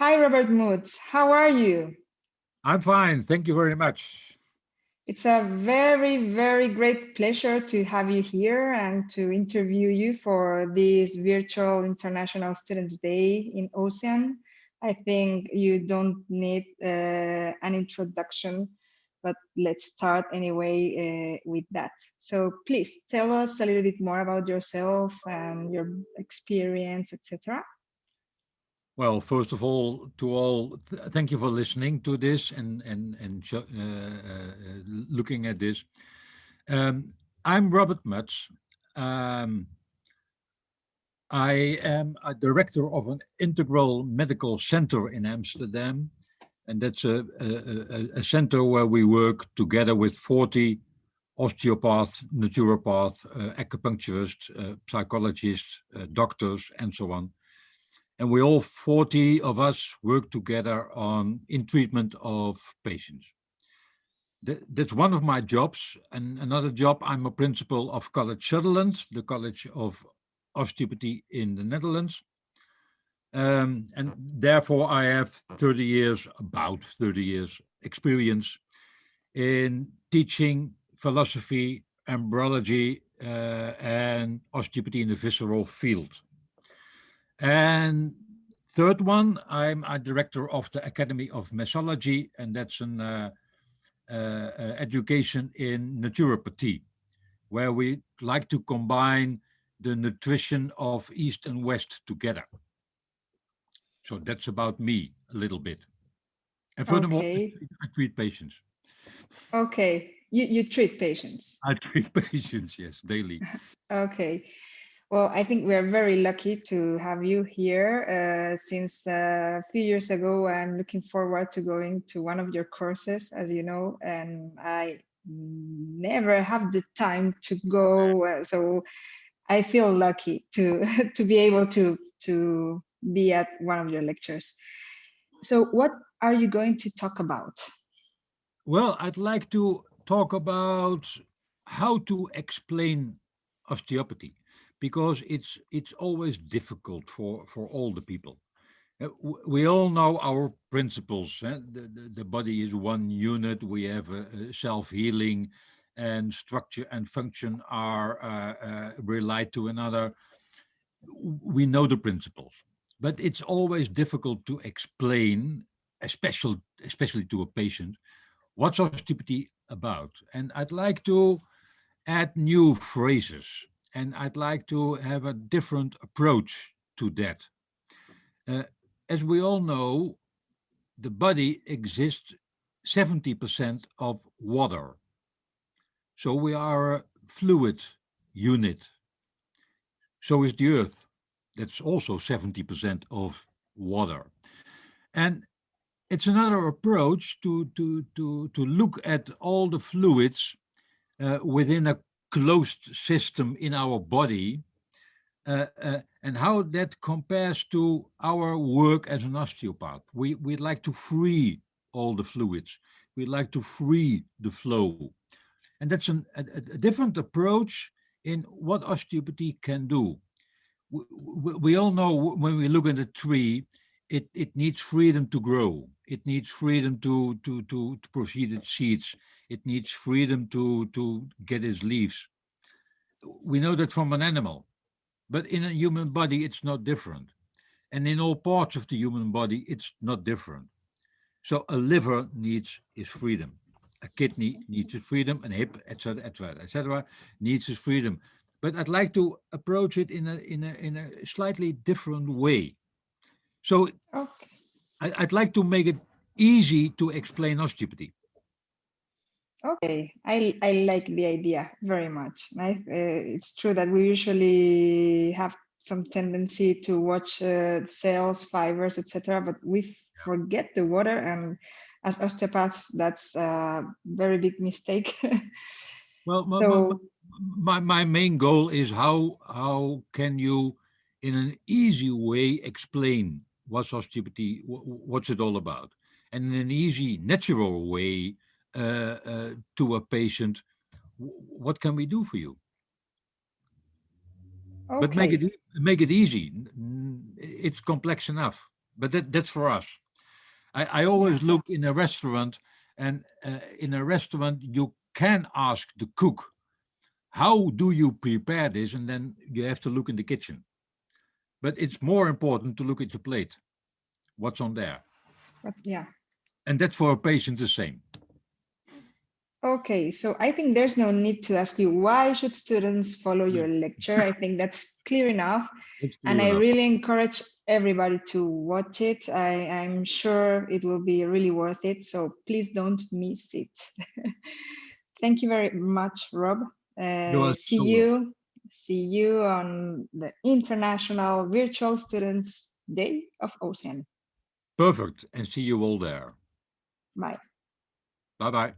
Hi, Robert Moods. How are you? I'm fine, thank you very much. It's a very, very great pleasure to have you here and to interview you for this virtual International Students Day in Ocean. I think you don't need an introduction, but let's start anyway with that. So please tell us a little bit more about yourself and your experience, etc. Well, first of all, to all, thank you for listening to this and looking at this. Um, I'm Robert Mutz. Um, I am a director of an integral medical center in Amsterdam, and that's a center where we work together with 40 osteopaths, naturopaths, acupuncturists, psychologists, doctors, and so on. And we all 40 of us work together on in treatment of patients. That's one of my jobs. And another job, I'm a principal of College Sutherland, the College of Osteopathy in the Netherlands. And therefore, I have 30 years, about 30 years experience in teaching philosophy, embryology, and osteopathy in the visceral field. And third one, I'm a director of the Academy of Mesology, and that's an education in naturopathy, where we like to combine the nutrition of East and West together. So that's about me a little bit. And furthermore, Okay, I treat patients. okay. You treat patients. I treat patients, yes, daily. Okay. Well, I think we are very lucky to have you here. Since a few years ago, I'm looking forward to going to one of your courses, as you know, and I never have the time to go. So I feel lucky to to be able to be at one of your lectures. So, what are you going to talk about? Well, I'd like to talk about how to explain osteopathy because it's always difficult for all the people. We all know our principles. The body is one unit. We have a self-healing, and structure and function are relate to another. We know the principles, but it's always difficult to explain, especially to a patient, what's osteopathy about. And I'd like to add new phrases, and I'd like to have a different approach to that. Uh, as we all know, the body exists 70% of water. So we are a fluid unit. So is the earth. That's also 70% of water. And it's another approach to look at all the fluids within a closed system in our body, and how that compares to our work as an osteopath. We'd like to free all the fluids. We'd like to free the flow. And that's a different approach in what osteopathy can do. We all know when we look at a tree, it needs freedom to grow. It needs freedom to proceed its seeds. It needs freedom to get its leaves. We know that from an animal, but in a human body, it's not different. And in all parts of the human body, it's not different. So a liver needs its freedom. A kidney needs its freedom, and hip, etc., etc., etc., needs its freedom. But I'd like to approach it in a slightly different way. So Okay. I'd like to make it easy to explain osteopathy. Okay, I like the idea very much. It's true that we usually have some tendency to watch cells, fibers, etc., but we forget the water, and as osteopaths, that's a very big mistake. Well, So, my main goal is how can you, in an easy way, explain what's osteopathy, what's it all about, and in an easy, natural way to a patient, what can we do for you? But okay, make it easy. It's complex enough. but that's for us. I always Yeah. look in a restaurant, and in a restaurant you can ask the cook, how do you prepare this? And then you have to look in the kitchen. But it's more important to look at your plate, what's on there. But yeah. And that's for a patient the same. Okay, so I think there's no need to ask you why should students follow No, your lecture. I think that's clear enough. it's And clear I enough. really encourage everybody to watch it. I'm sure it will be really worth it. So please don't miss it. Thank you very much, Rob. You are See so welcome. you. See you on the International Virtual Students Day of OCEAN. Perfect. And see you all there. Bye. Bye bye.